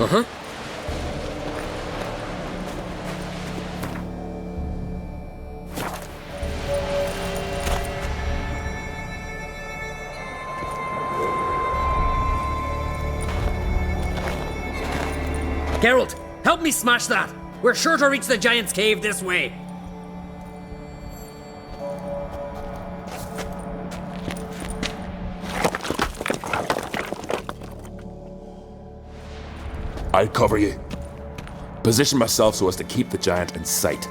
Uh-huh. Geralt, help me smash that! We're sure to reach the Giant's Cave this way. I'll cover you. Position myself so as to keep the giant in sight.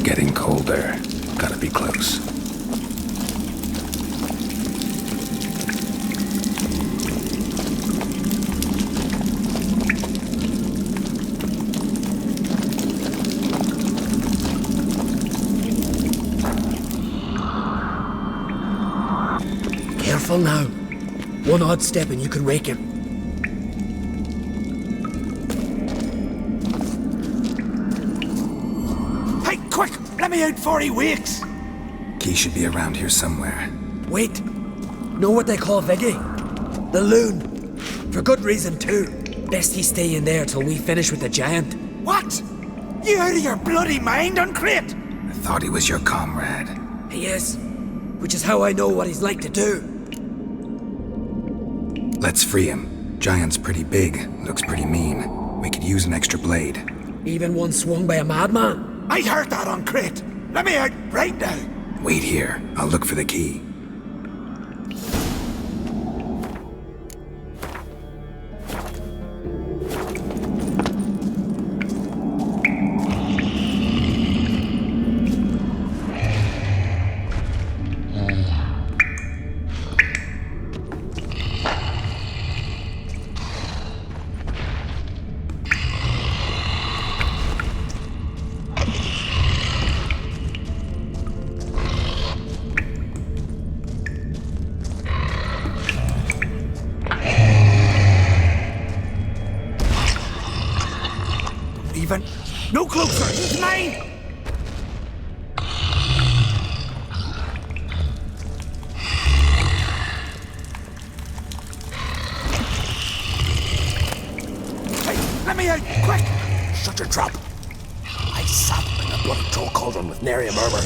Getting colder. Gotta be close. Careful now. One odd step and you can wake him. Hey, quick! Let me out before he wakes! Key should be around here somewhere. Wait. Know what they call Viggy? The loon. For good reason too. Best he stay in there till we finish with the giant. What? You out of your bloody mind, Uncrate? I thought he was your comrade. He is. Which is how I know what he's like to do. Let's free him. Giant's pretty big, looks pretty mean. We could use an extra blade. Even one swung by a madman. I heard that, Uncrate. Let me out right now. Wait here. I'll look for the key. Even. No closer! It's mine! Hey, let me out! Quick! Shut your trap. I sat in a bloody troll cauldron with nary a murmur.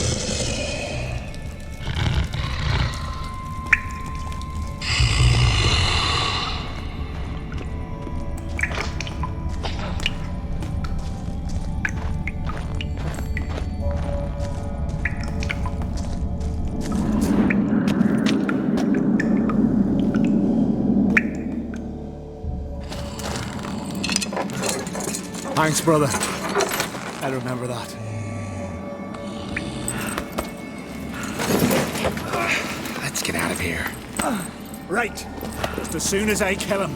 Thanks, brother. I'll remember that. Let's get out of here. Right. Just as soon as I kill him.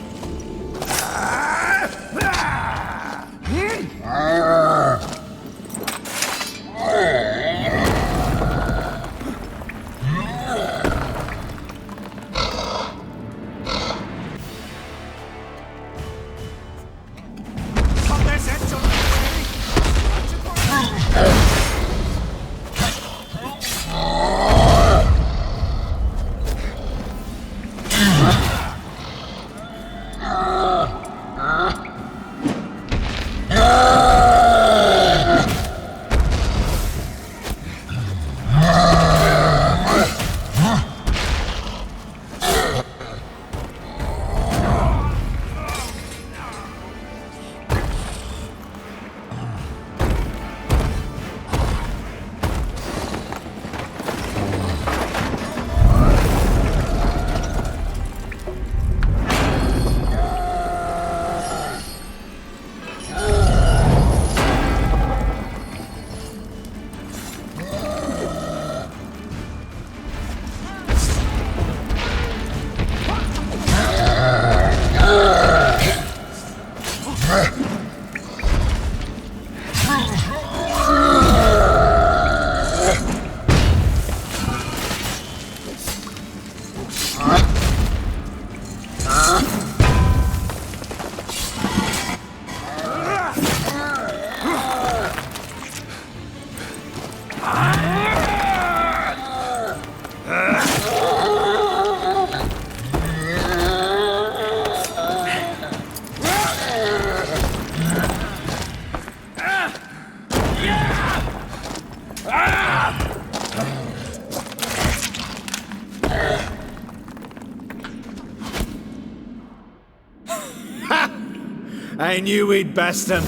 I knew we'd best him.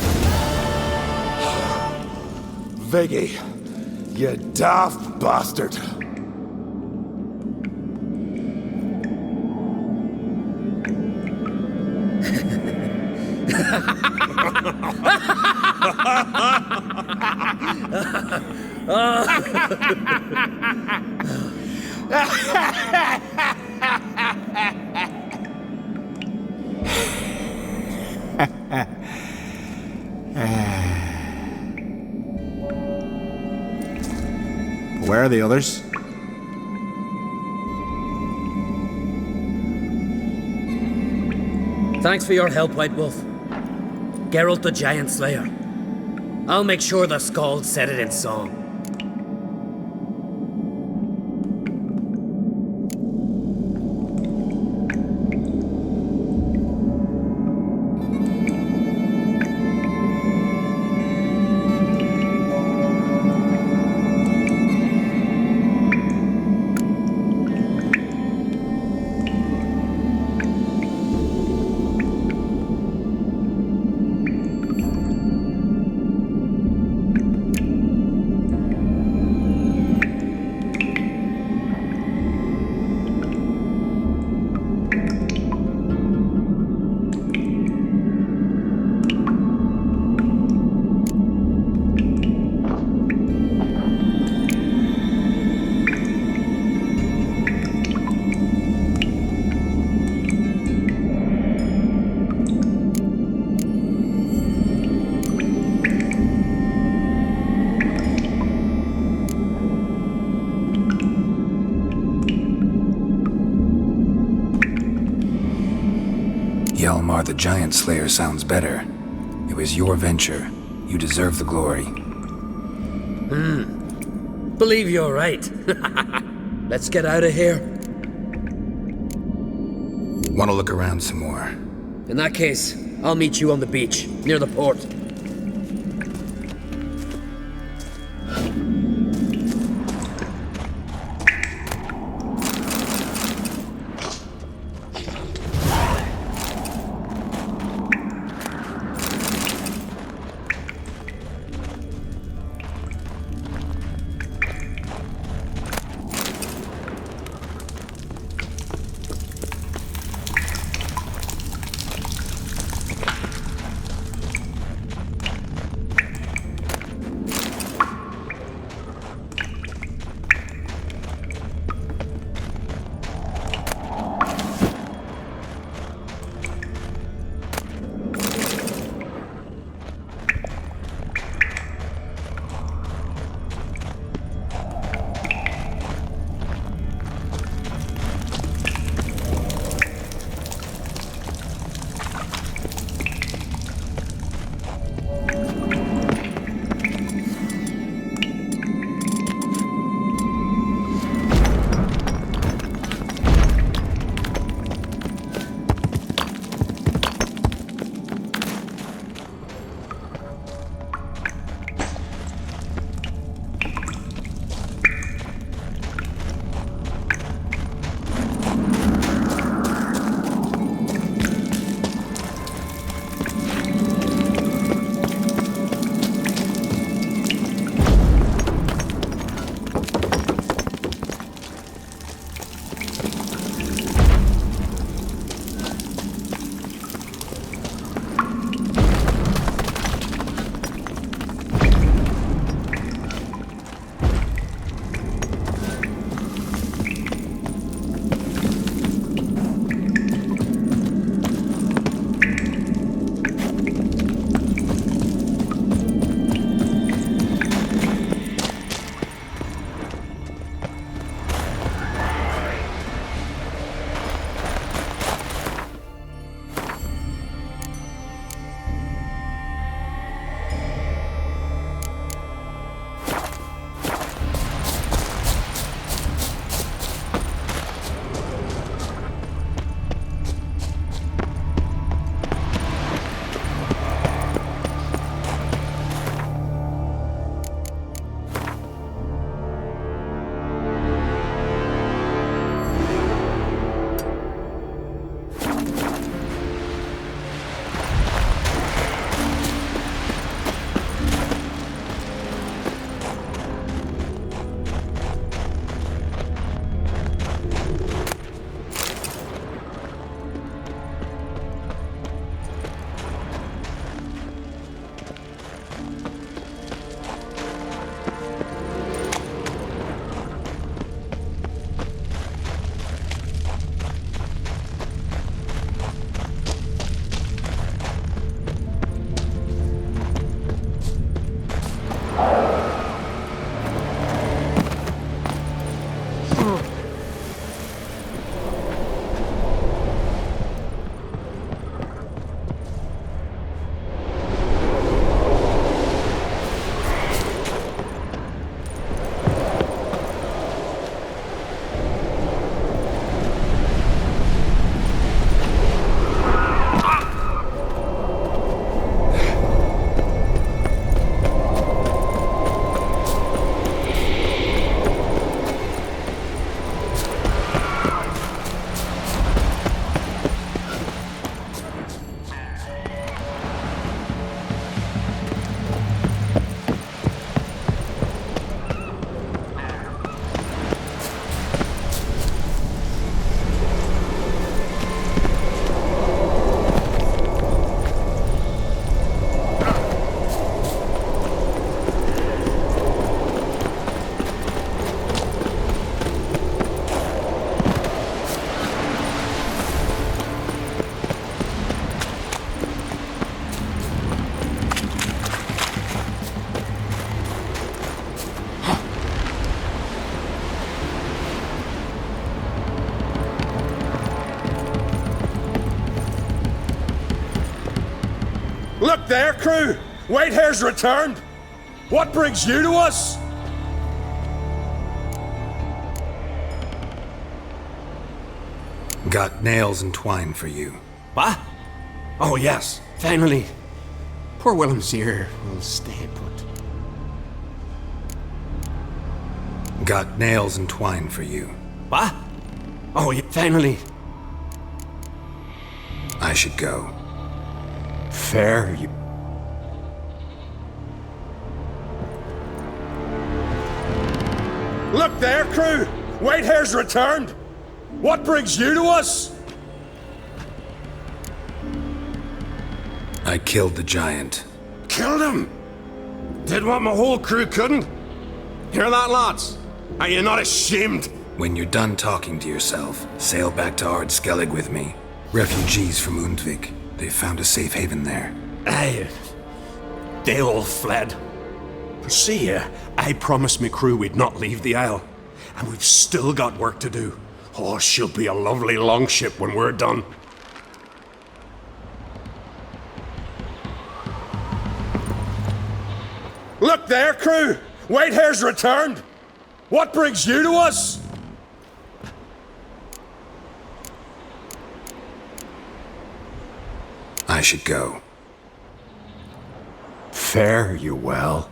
Viggy, you daft bastard. Where are the others? Thanks for your help, White Wolf. Geralt the Giant Slayer. I'll make sure the Skald said it in song. Hjalmar the Giant Slayer sounds better. It was your venture. You deserve the glory. Believe you're right. Let's get out of here. Want to look around some more? In that case, I'll meet you on the beach, near the port. Look there, crew! Whitehair's returned! What brings you to us? Got nails and twine for you. What? Oh, yes, finally. Poor Willem's here will stay put. Got nails and twine for you. What? Oh, yeah, finally. I should go. Fair, you. Look there, crew! Whitehair's returned! What brings you to us? I killed the giant. Killed him! Did what my whole crew couldn't? Hear that, lads? Are you not ashamed? When you're done talking to yourself, sail back to Skellige with me. Refugees from Undvik. They found a safe haven there. Aye. They all fled. See, I promised me crew we'd not leave the Isle. And we've still got work to do. Oh, she'll be a lovely longship when we're done. Look there, crew! Whitehair's returned! What brings you to us? I should go. Fare you well.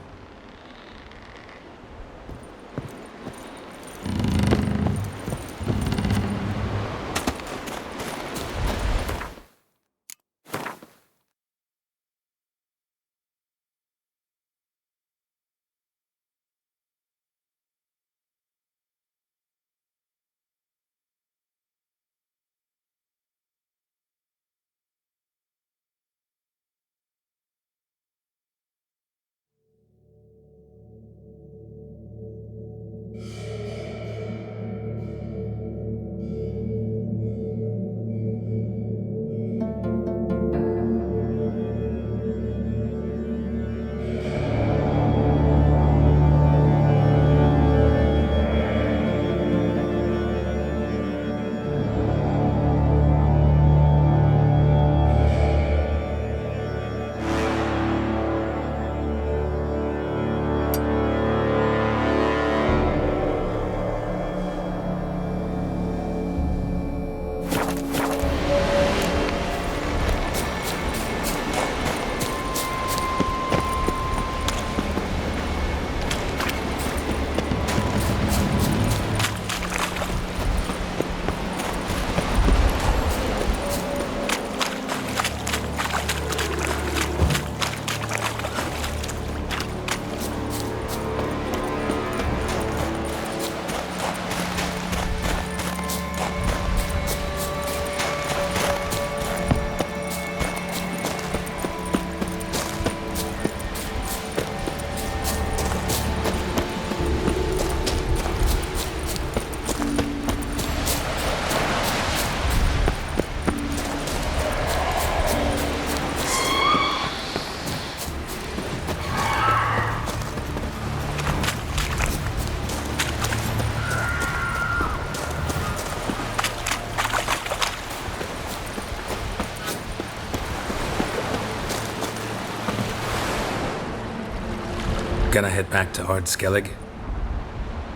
Gonna head back to Skellige?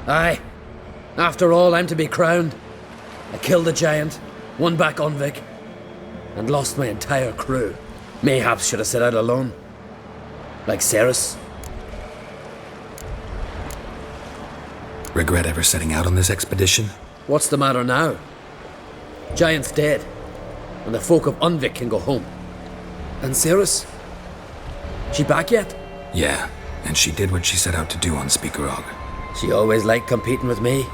Aye. After all, I'm to be crowned. I killed the giant, won back Undvik, and lost my entire crew. Mayhaps should have set out alone. Like Ceres. Regret ever setting out on this expedition? What's the matter now? Giant's dead, and the folk of Undvik can go home. And Ceres? She back yet? Yeah, and she did what she set out to do on Speakerog. She always liked competing with me.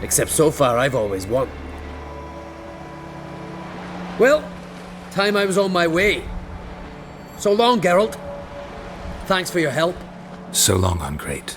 Except so far I've always won. Well, time I was on my way. So long, Geralt. Thanks for your help. So long, on Great.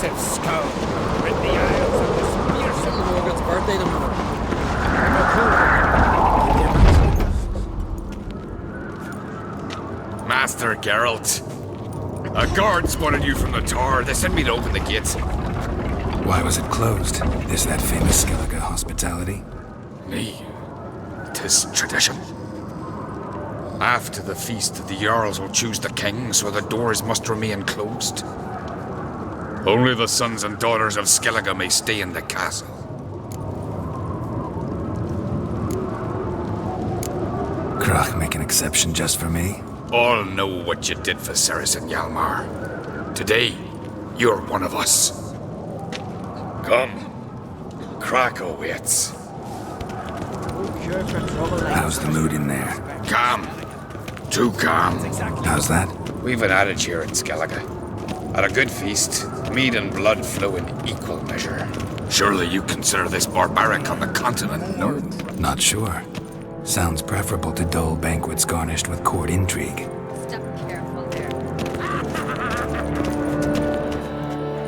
massive skull. Rid the Isles of this fearsome Morgan's birthday tomorrow. Master Geralt. A guard spotted you from the tower. They sent me to open the gates. Why was it closed? Is that famous Skellige hospitality? Me. 'Tis tradition. After the feast, the Jarls will choose the king, so the doors must remain closed. Only the sons and daughters of Skellige may stay in the castle. Krach make an exception just for me? All know what you did for Ceres and Hjalmar. Today, you're one of us. Come. Krach awaits. How's the mood in there? Calm. Too calm. How's that? We've an adage here in Skellige. At a good feast, mead and blood flow in equal measure. Surely you consider this barbaric on the continent, no? Not sure. Sounds preferable to dull banquets garnished with court intrigue. Step careful there.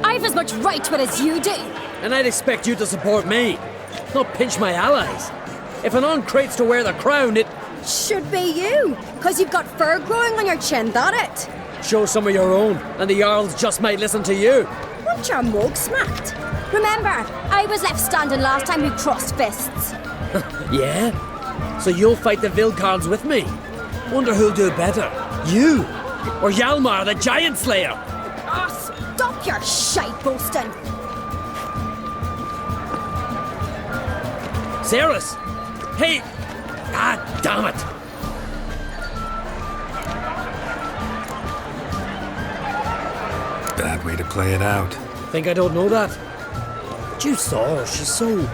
I've as much right to it as you do. And I'd expect you to support me, not pinch my allies. If an uncrate's to wear the crown, it Should be you, because you've got fur growing on your chin, that it? shows some of your own, and the Jarls just might listen to you. Want your mug smacked? Remember, I was left standing last time we crossed fists. Yeah? So you'll fight the Vilcards with me? Wonder who'll do better, you or Hjalmar, the Giant Slayer? Oh, stop your shite boasting. Ceres! Hey! Ah, damn it! Bad way to play it out. Think I don't know that? But you saw her, she's so...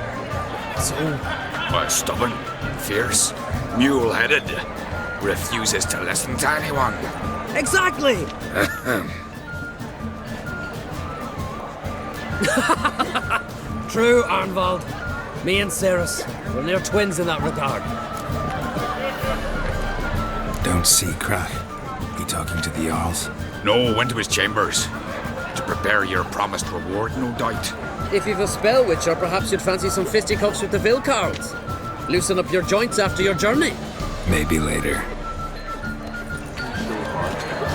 Stubborn, fierce, mule-headed. Refuses to listen to anyone. Exactly! True, Arnvald. Me and Ceres, we're near twins in that regard. Don't see Krach. He talking to the Jarls? No, went to his chambers. To prepare your promised reward, no doubt. If you've a spell witcher, perhaps you'd fancy some fisticuffs with the Vilcards. Loosen up your joints after your journey. Maybe later.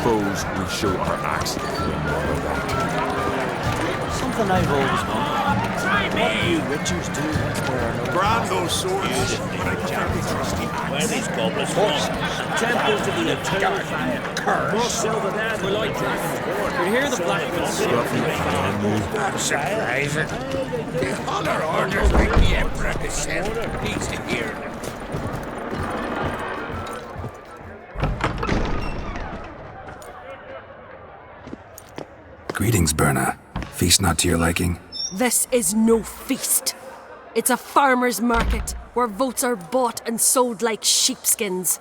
Foes will show our axe. Something I've always wondered. What do you witchers do when there are no Brando's swords. where these goblins horse? Temple to the eternal fire. Curse. Sell the dead. We like dragons born. We hear the blackguards surprising. The other orders like the Emperor has sent needs to hear them. Greetings, Berna. Feast not to your liking? This is no feast. It's a farmer's market where votes are bought and sold like sheepskins.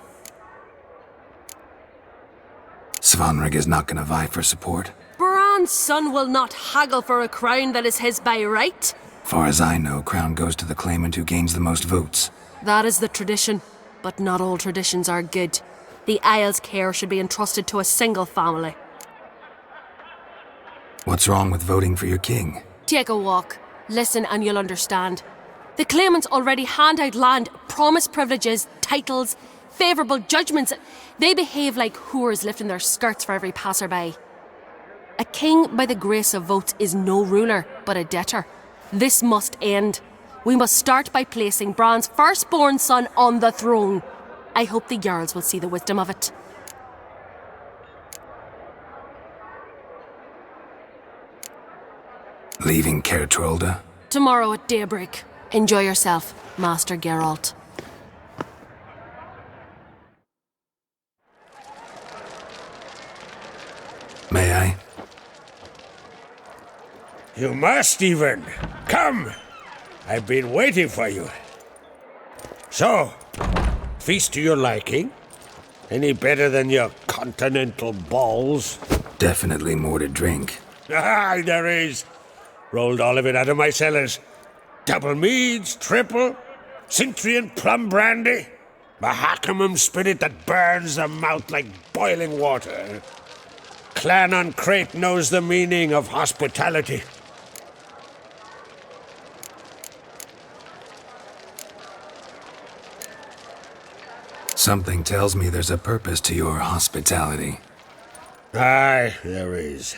Svanrig is not gonna vie for support. Bran's son will not haggle for a crown that is his by right. Far as I know, crown goes to the claimant who gains the most votes. That is the tradition, but not all traditions are good. The Isle's care should be entrusted to a single family. What's wrong with voting for your king? Take a walk, listen and you'll understand. The claimants already hand out land, promise privileges, titles, favourable judgments. They behave like whores lifting their skirts for every passerby. A king by the grace of votes is no ruler, but a debtor. This must end. We must start by placing Bran's firstborn son on the throne. I hope the Jarls will see the wisdom of it. Leaving Caer Trolda? Tomorrow at daybreak. Enjoy yourself, Master Geralt. May I? You must, even. Come. I've been waiting for you. So, feast to your liking? Any better than your continental balls? Definitely more to drink. Aye, there is. Rolled all of it out of my cellars. Double meads, triple, Cintrian plum brandy, Mahakimum spirit that burns the mouth like boiling water. Clan on Crate knows the meaning of hospitality. Something tells me there's a purpose to your hospitality. Aye, there is.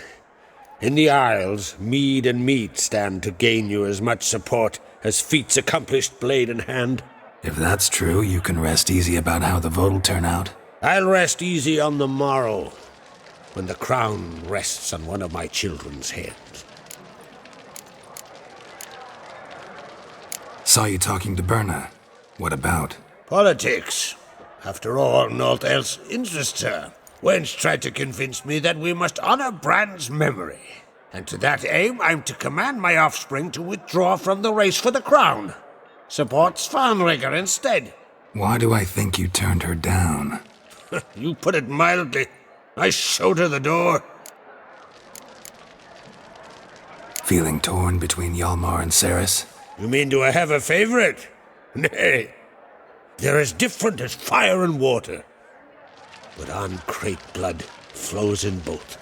In the Isles, mead and meat stand to gain you as much support as feats accomplished blade in hand. If that's true, you can rest easy about how the vote'll turn out. I'll rest easy on the morrow, when the crown rests on one of my children's heads. Saw you talking to Berna. What about? Politics. After all, naught else interests her. Wench tried to convince me that we must honor Bran's memory. And to that aim, I'm to command my offspring to withdraw from the race for the crown. Supports Farnrigger instead. Why do I think you turned her down? You put it mildly. I showed her the door. Feeling torn between Hjalmar and Ceres? You mean, do I have a favorite? Nay. They're as different as fire and water. But uncrate blood flows in both.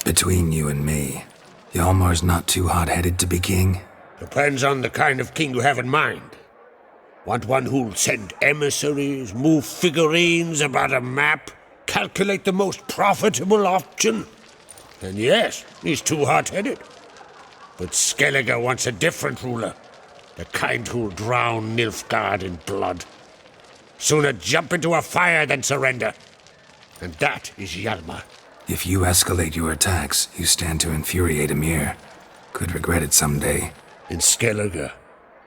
Between you and me, Hjalmar's not too hot-headed to be king? Depends on the kind of king you have in mind. Want one who'll send emissaries, move figurines about a map, calculate the most profitable option? Then yes, he's too hot-headed. But Skellige wants a different ruler. The kind who'll drown Nilfgaard in blood. Sooner jump into a fire than surrender. And that is Hjalmar. If you escalate your attacks, you stand to infuriate Emir. Could regret it someday. In Skellige,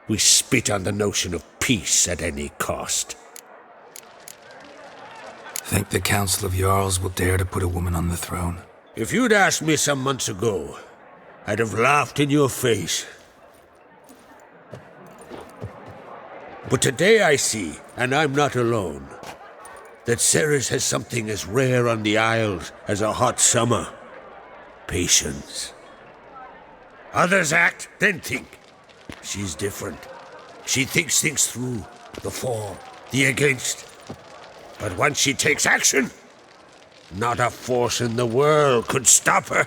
we spit on the notion of peace at any cost. Think the Council of Jarls will dare to put a woman on the throne? If you'd asked me some months ago, I'd have laughed in your face. But today I see, and I'm not alone, that Ceres has something as rare on the Isles as a hot summer. Patience. Others act, then think. She's different. She thinks things through, the for, the against. But once she takes action, not a force in the world could stop her.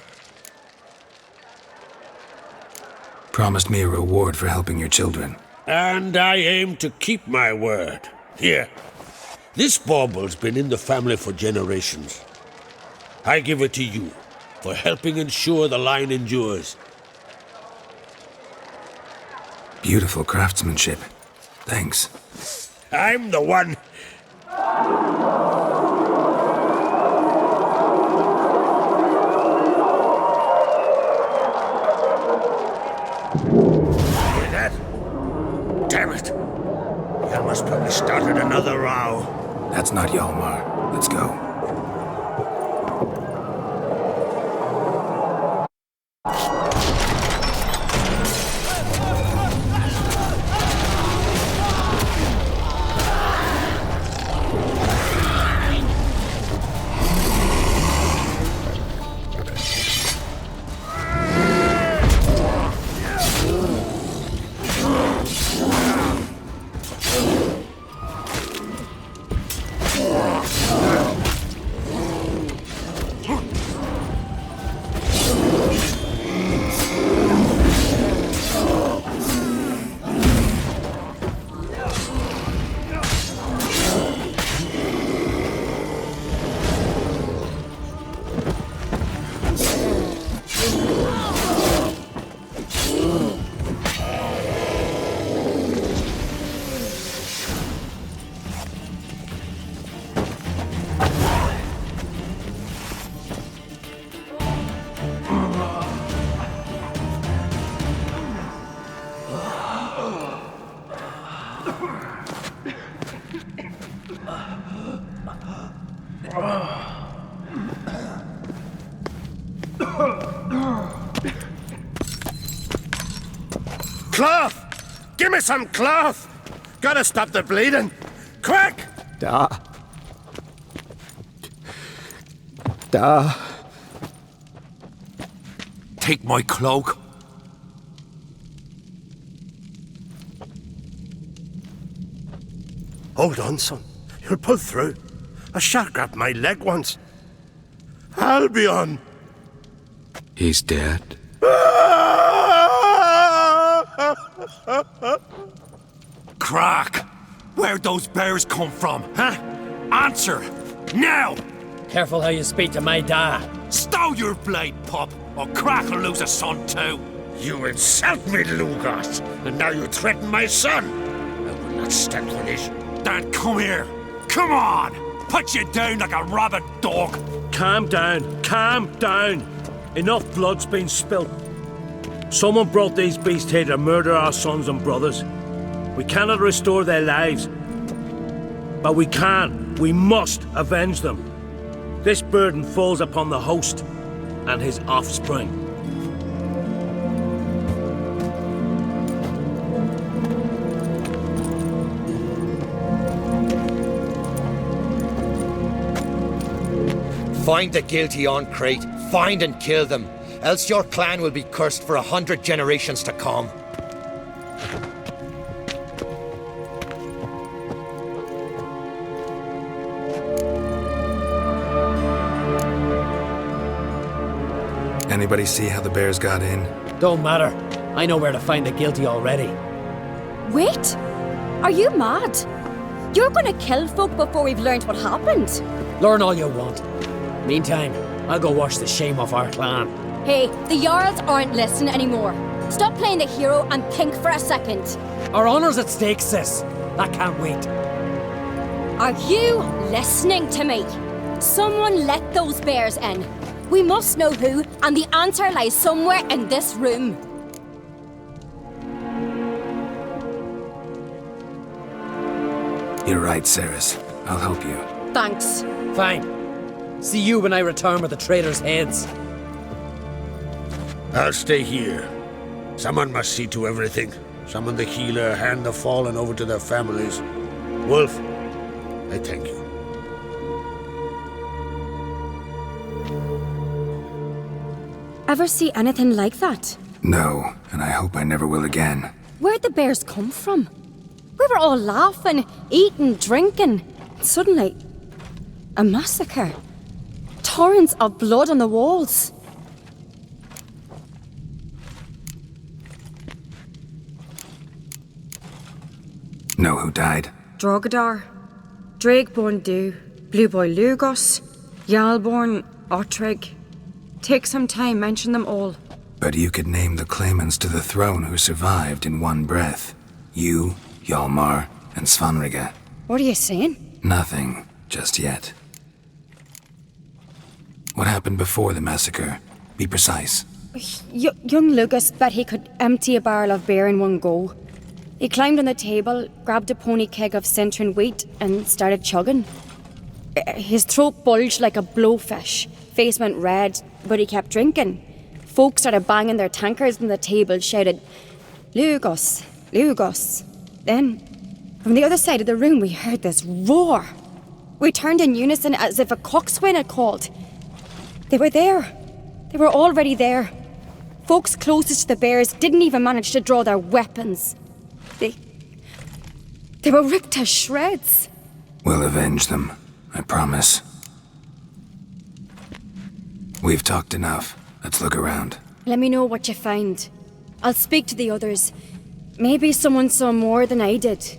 Promised me a reward for helping your children. And I aim to keep my word. Here. This bauble's been in the family for generations. I give it to you for helping ensure the line endures. Beautiful craftsmanship. Thanks. I'm the one. Hear that? Damn it. Hjalmar's probably started another row. That's not Hjalmar. Let's go. Cloth! Give me some cloth! Gotta stop the bleeding! Quick! Da. Take my cloak. Hold on, son. You'll pull through. A shark grabbed my leg once. Albion! He's dead. Crack! Where'd those bears come from, huh? Answer! Now! Careful how you speak to my dad. Stow your blade, pup, or Crack will lose a son too. You insult me, Lugos, and now you threaten my son. I will not stand for this. Dan, come here. Come on! Put you down like a rabid dog. Calm down, calm down. Enough blood's been spilt. Someone brought these beasts here to murder our sons and brothers. We cannot restore their lives. But we must avenge them. This burden falls upon the host and his offspring. Find the guilty on Crate, find and kill them, else your clan will be cursed for 100 generations to come. Anybody see how the bears got in? Don't matter. I know where to find the guilty already. Wait! Are you mad? You're gonna kill folk before we've learned what happened. Learn all you want. Meantime, I'll go wash the shame off our clan. Hey, the Jarls aren't listening anymore. Stop playing the hero and think for a second. Our honour's at stake, sis. That can't wait. Are you listening to me? Someone let those bears in. We must know who, and the answer lies somewhere in this room. You're right, Ceres. I'll help you. Thanks. Fine. See you when I return with the traitors' heads. I'll stay here. Someone must see to everything. Summon the healer, hand the fallen over to their families. Wolf, I thank you. Ever see anything like that? No, and I hope I never will again. Where'd the bears come from? We were all laughing, eating, drinking. Suddenly, a massacre. Torrents of blood on the walls. Know who died? Drogadar, Drakeborn Du, Blue Boy Lugos, Jarlborn, Ottrig. Take some time, mention them all. But you could name the claimants to the throne who survived in one breath. You, Hjalmar, and Svanrige. What are you saying? Nothing, just yet. What happened before the massacre? Be precise. Young Lucas bet he could empty a barrel of beer in one go. He climbed on the table, grabbed a pony keg of Centron wheat, and started chugging. His throat bulged like a blowfish. Face went red, but he kept drinking. Folks started banging their tankards on the table, shouted, "Lugos, Lugos." Then, from the other side of the room, we heard this roar. We turned in unison as if a coxswain had called. They were there. They were already there. Folks closest to the bears didn't even manage to draw their weapons. They were ripped to shreds. We'll avenge them, I promise. We've talked enough. Let's look around. Let me know what you find. I'll speak to the others. Maybe someone saw more than I did.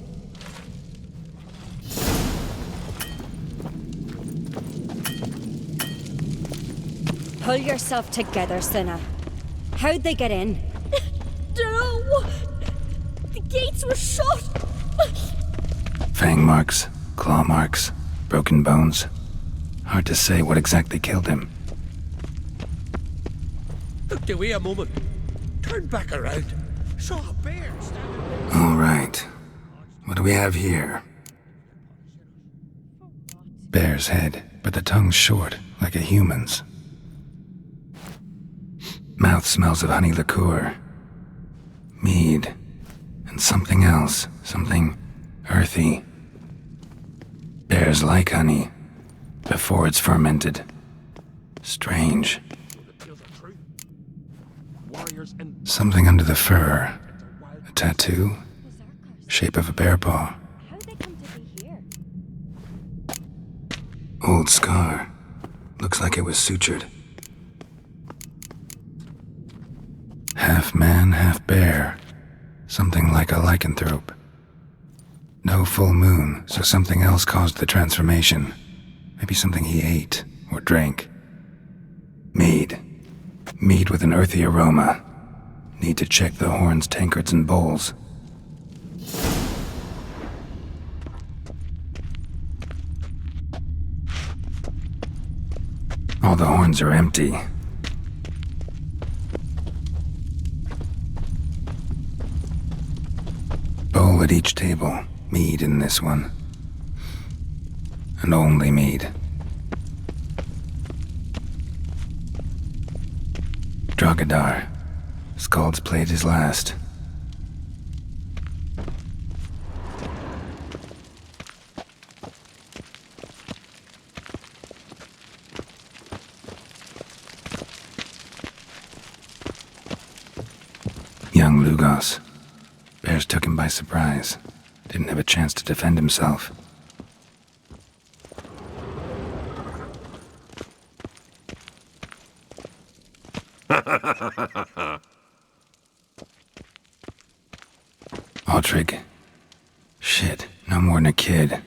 Pull yourself together, Cinna. How'd they get in? No! The gates were shut! Fang marks, claw marks, broken bones. Hard to say what exactly killed him. Look, wait a moment. Turn back around. Saw a bear standing. All right. What do we have here? Bear's head, but the tongue's short, like a human's. Mouth smells of honey liqueur. Mead. And something else. Something earthy. Bears like honey. Before it's fermented. Strange. Something under the fur. A tattoo. Shape of a bear paw. How'd they come to be here? Old scar. Looks like it was sutured. Half man, half bear. Something like a lycanthrope. No full moon, so something else caused the transformation. Maybe something he ate or drank. Mead. Mead with an earthy aroma. Need to check the horns, tankards, and bowls. All the horns are empty. Bowl at each table. Mead in this one. And only mead. Drogadar. Skald's played his last. Young Lugos. Bears took him by surprise. Didn't have a chance to defend himself. Aldrig. Shit, no more than a kid.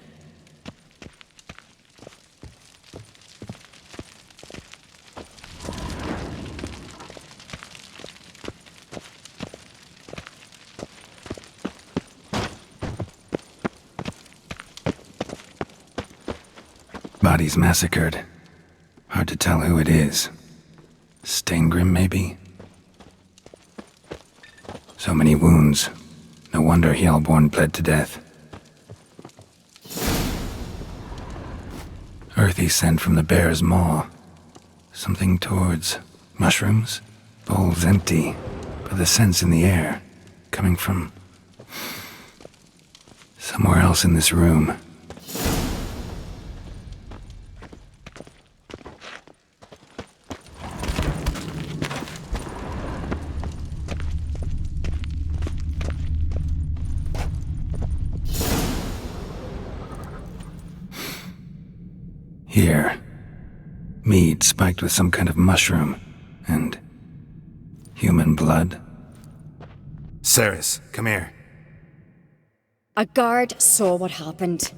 Bodies massacred. Hard to tell who it is. Steingrim, maybe? So many wounds. No wonder Hjalborn bled to death. Earthy scent from the bear's maw. Something towards mushrooms? Bowls empty, but the scent's in the air. Coming from somewhere else in this room. Here. Mead spiked with some kind of mushroom. And human blood. Ceres, come here. A guard saw what happened.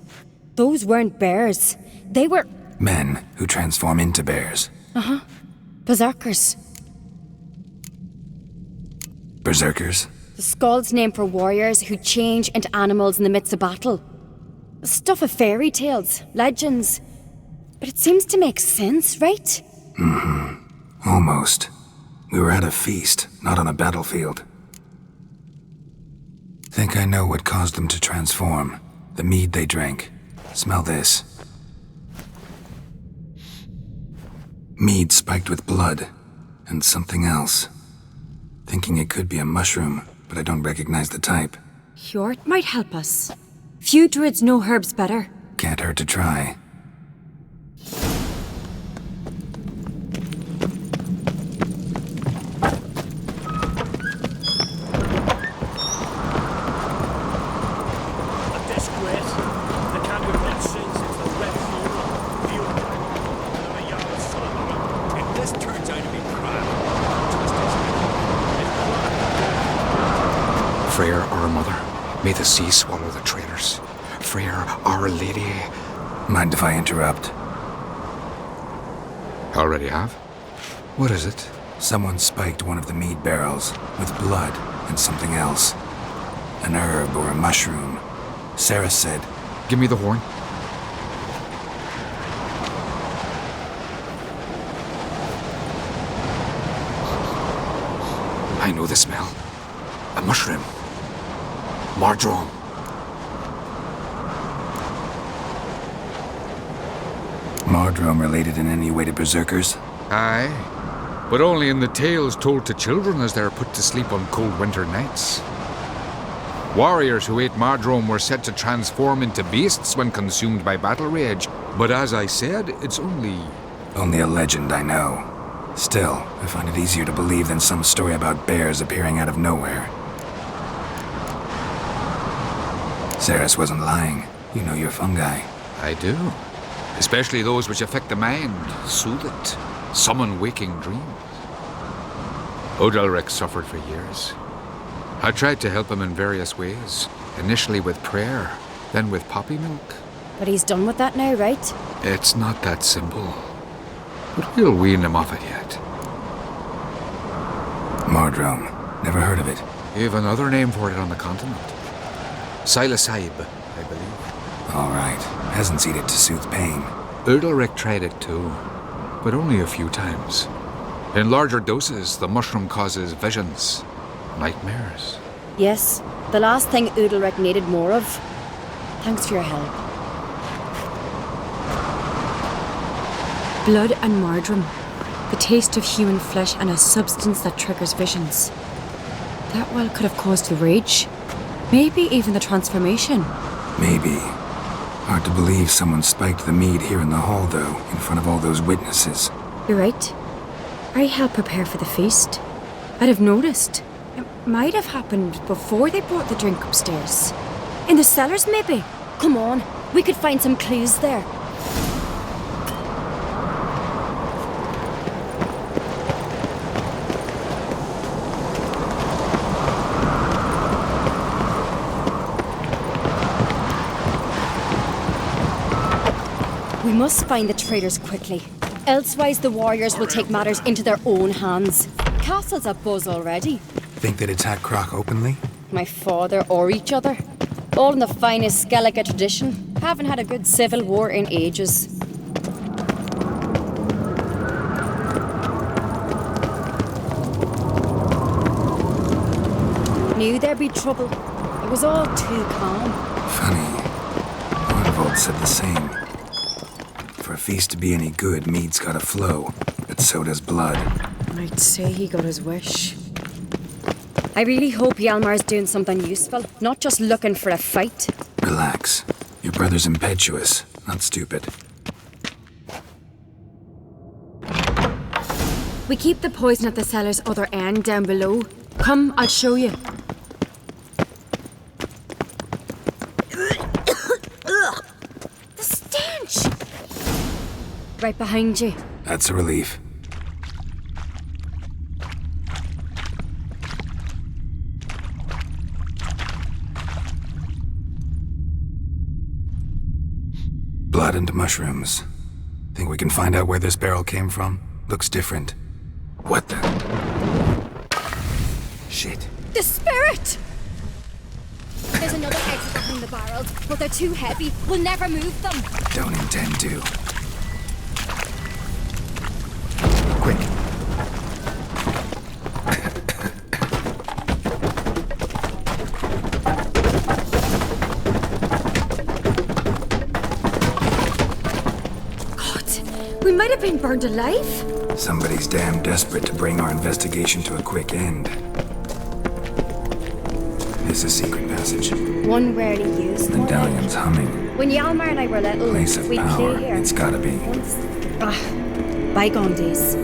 Those weren't bears. They were... Men who transform into bears. Uh-huh. Berserkers. Berserkers? The Skald's name for warriors who change into animals in the midst of battle. Stuff of fairy tales, legends. But it seems to make sense, right? Mm-hmm. Almost. We were at a feast, not on a battlefield. Think I know what caused them to transform. The mead they drank. Smell this. Mead spiked with blood. And something else. Thinking it could be a mushroom, but I don't recognize the type. Hjort might help us. Few druids know herbs better. Can't hurt to try. Freyr, our mother, may the sea swallow the traitors. Freyr, our lady. Mind if I interrupt? Already have? What is it? Someone spiked one of the mead barrels with blood and something else. An herb or a mushroom. Sarah said... Give me the horn. I know the smell. A mushroom. Mardrome. Mardrome related in any way to berserkers? Aye, but only in the tales told to children as they're put to sleep on cold winter nights. Warriors who ate Mardrome were said to transform into beasts when consumed by battle rage, but as I said, it's only... Only a legend, I know. Still, I find it easier to believe than some story about bears appearing out of nowhere. Ceres wasn't lying. You know your fungi. I do. Especially those which affect the mind, soothe it, summon waking dreams. Odalric suffered for years. I tried to help him in various ways. Initially with prayer, then with poppy milk. But he's done with that now, right? It's not that simple. But we'll wean him off it yet. Mardrome. Never heard of it. You have another name for it on the continent. Psilocybe, I believe. All right. Peasants eat it to soothe pain. Udalric tried it too, but only a few times. In larger doses, the mushroom causes visions, nightmares. Yes, the last thing Udalric needed more of. Thanks for your help. Blood and Mardrome. The taste of human flesh and a substance that triggers visions. That well could have caused the rage. Maybe even the transformation. Maybe. Hard to believe someone spiked the mead here in the hall, though, in front of all those witnesses. You're right. I helped prepare for the feast. I'd have noticed. It might have happened before they brought the drink upstairs. In the cellars, maybe? Come on, we could find some clues there. We must find the traitors quickly. Elsewise, the warriors will take matters into their own hands. Castle's abuzz already. Think they'd attack Croc openly? My father or each other. All in the finest Skellige tradition. Haven't had a good civil war in ages. Knew there'd be trouble. It was all too calm. Funny. Arnvold said the same. For a feast to be any good, mead's gotta flow, but so does blood. I'd say he got his wish. I really hope Hjalmar's doing something useful, not just looking for a fight. Relax. Your brother's impetuous, not stupid. We keep the poison at the cellar's other end down below. Come, I'll show you. The stench! Right behind you. That's a relief. Blood and mushrooms. Think we can find out where this barrel came from? Looks different. What the? Shit. The spirit! There's another exit behind the barrels, but they're too heavy. We'll never move them. Don't intend to. Quick. God, we might have been burned alive. Somebody's damn desperate to bring our investigation to a quick end. It's a secret passage. One rarely used. The medallion's humming. When Hjalmar and I were little, Place of we'd power. play here. It's gotta be. Bygone days.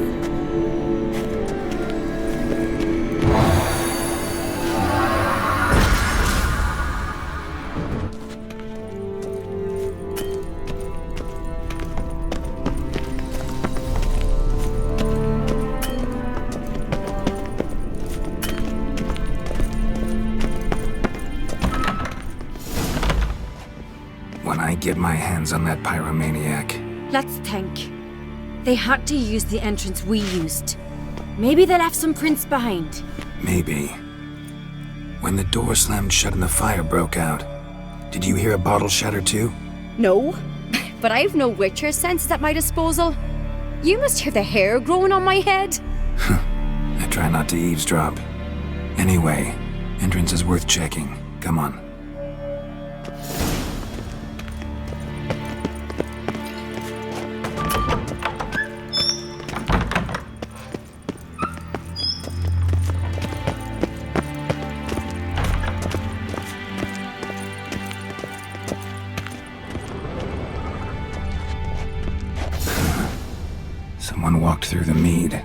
When I get my hands on that pyromaniac, Let's think. They had to use the entrance we used. Maybe they left some prints behind. maybe. When the door slammed shut and the fire broke out, did you hear a bottle shatter too? No, but I've no Witcher senses at my disposal. You must hear the hair growing on my head. I try not to eavesdrop. Anyway, entrance is worth checking. Come on. Someone walked through the mead.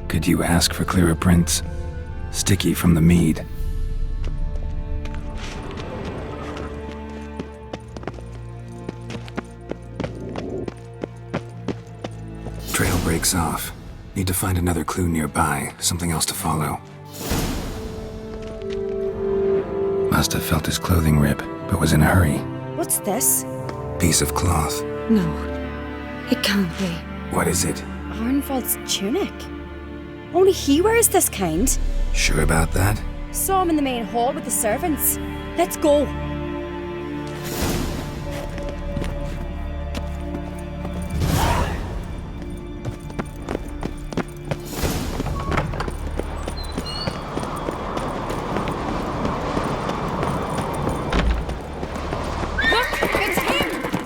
Could you ask for clearer prints? Sticky from the mead. breaks off. Need to find another clue nearby, something else to follow. Must have felt his clothing rip, but was in a hurry. What's this? Piece of cloth. No, it can't be. What is it? Arnvald's tunic. Only he wears this kind. Sure about that? Saw him in the main hall with the servants. Let's go.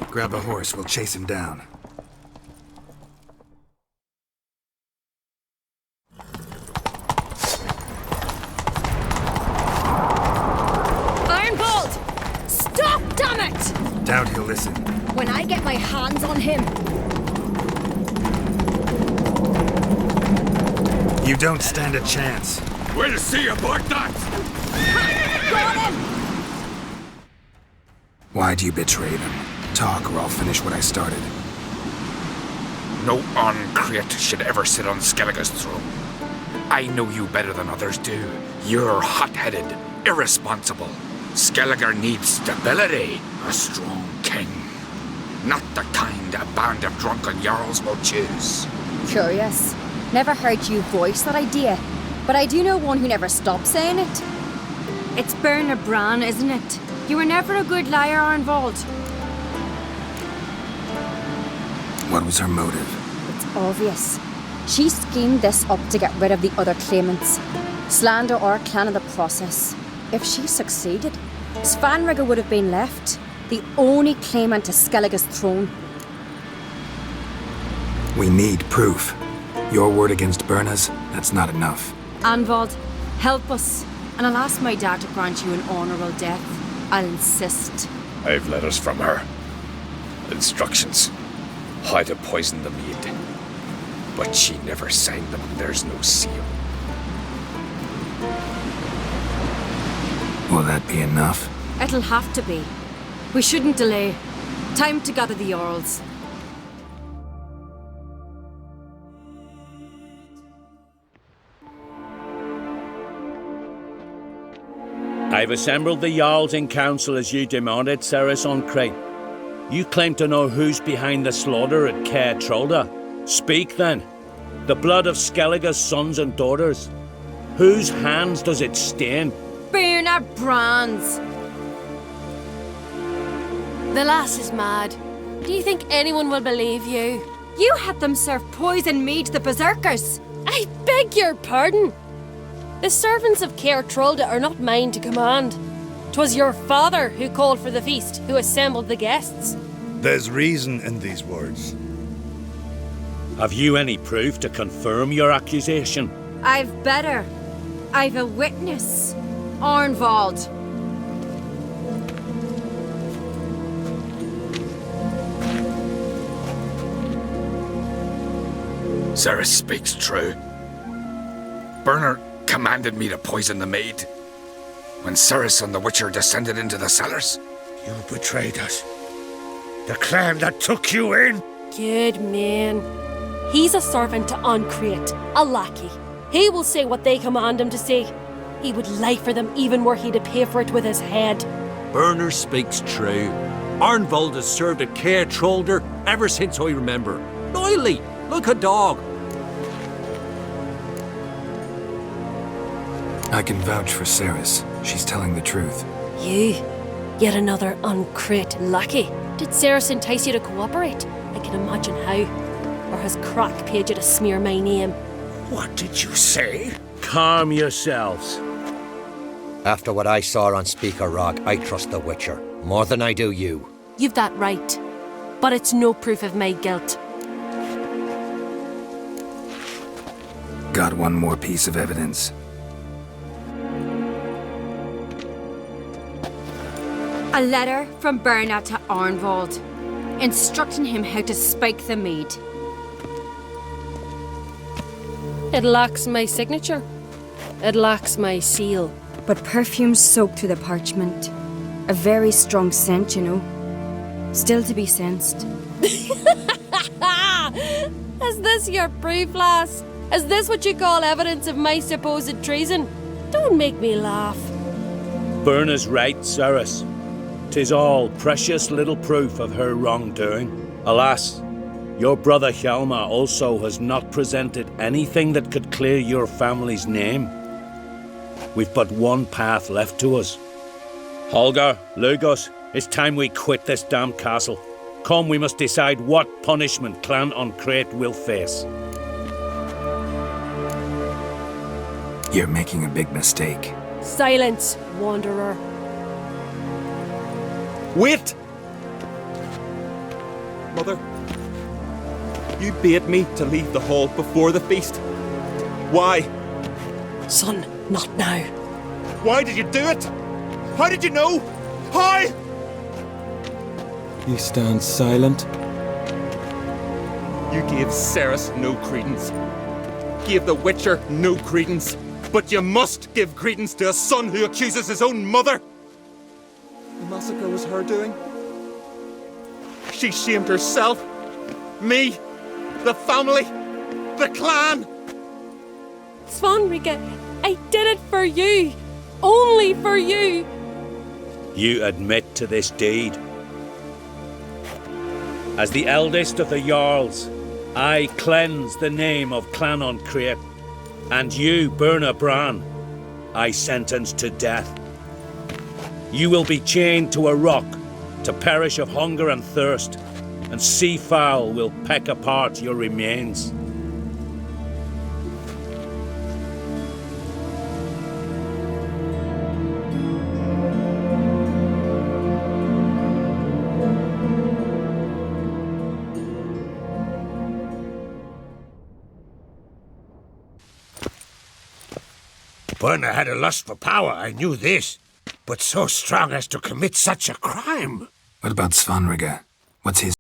Grab a horse, we'll chase him down. Arnvald! Stop, damn it! Doubt he'll listen. When I get my hands on him. You don't stand a chance. We'll see about that! Got him! Why'd you betray them? Talk or I'll finish what I started. No Uncreate should ever sit on Skellige's throne. I know you better than others do. You're hot-headed, irresponsible. Skellige needs stability, a strong king. Not the kind a band of drunken jarls will choose. Curious. Never heard you voice that idea, but I do know one who never stops saying it. It's Berna Bran, isn't it? You were never a good liar, Arnvald. What was her motive? It's obvious. She schemed this up to get rid of the other claimants. Slander our clan in the process. If she succeeded, Svanrigger would have been left, the only claimant to Skellige's throne. We need proof. Your word against Berna's, that's not enough. Arnvald, help us, and I'll ask my dad to grant you an honourable death. I'll insist. I've letters from her. Instructions. How to poison the mead. But she never signed them. There's no seal. Will that be enough? It'll have to be. We shouldn't delay. Time to gather the Jarls. I've assembled the Jarls in council as you demanded, Ceres on Crate. You claim to know who's behind the slaughter at Caer Trolda. Speak then. The blood of Skellige's sons and daughters. Whose hands does it stain? Berna Bran's. The lass is mad. Do you think anyone will believe you? You had them serve poison mead to the berserkers. I beg your pardon. The servants of Caer Trolda are not mine to command. 'Twas your father who called for the feast, who assembled the guests. There's reason in these words. Have you any proof to confirm your accusation? I've better. I've a witness. Arnvald. Ceres speaks true. Berna commanded me to poison the maid. When Ceres and the Witcher descended into the cellars. You betrayed us. The clan that took you in. Good man. He's a servant to Uncreate, a lackey. He will say what they command him to say. He would lie for them even were he to pay for it with his head. Berner speaks true. Arnvald has served at Caer Trolder ever since I remember. Loyally, like a dog. I can vouch for Ceres. She's telling the truth. You? Yet another Uncreate lackey. Did Ceres entice you to cooperate? I can imagine how. Or has Crack paid you to smear my name? What did you say? Calm yourselves. After what I saw on Speaker Rock, I trust the Witcher more than I do you. You've that right. But it's no proof of my guilt. Got one more piece of evidence. A letter from Berna to Arnvald, instructing him how to spike the mead. It lacks my signature. It lacks my seal. But perfume soaked through the parchment. A very strong scent, you know. Still to be sensed. Is this your proof, lass? Is this what you call evidence of my supposed treason? Don't make me laugh. Berna's right, Cyrus. 'Tis all precious little proof of her wrongdoing. Alas, your brother Hjalmar also has not presented anything that could clear your family's name. We've but one path left to us. Holger, Lugos, it's time we quit this damn castle. Come, we must decide what punishment Clan Uncrate will face. You're making a big mistake. Silence, wanderer. Wait! Mother, you bade me to leave the hall before the feast. Why? Son, not now. Why did you do it? How did you know? How? You stand silent. You gave Ceres no credence. Gave the Witcher no credence. But you must give credence to a son who accuses his own mother. The massacre was her doing. She shamed herself, me, the family, the clan. Svanrige, I did it for you. Only for you. You admit to this deed. As the eldest of the Jarls, I cleanse the name of Clan Uncrate, and you, Berna Bran, I sentence to death. You will be chained to a rock to perish of hunger and thirst, and sea fowl will peck apart your remains. Berna had a lust for power, I knew this. But so strong as to commit such a crime. What about Svanrige? What's his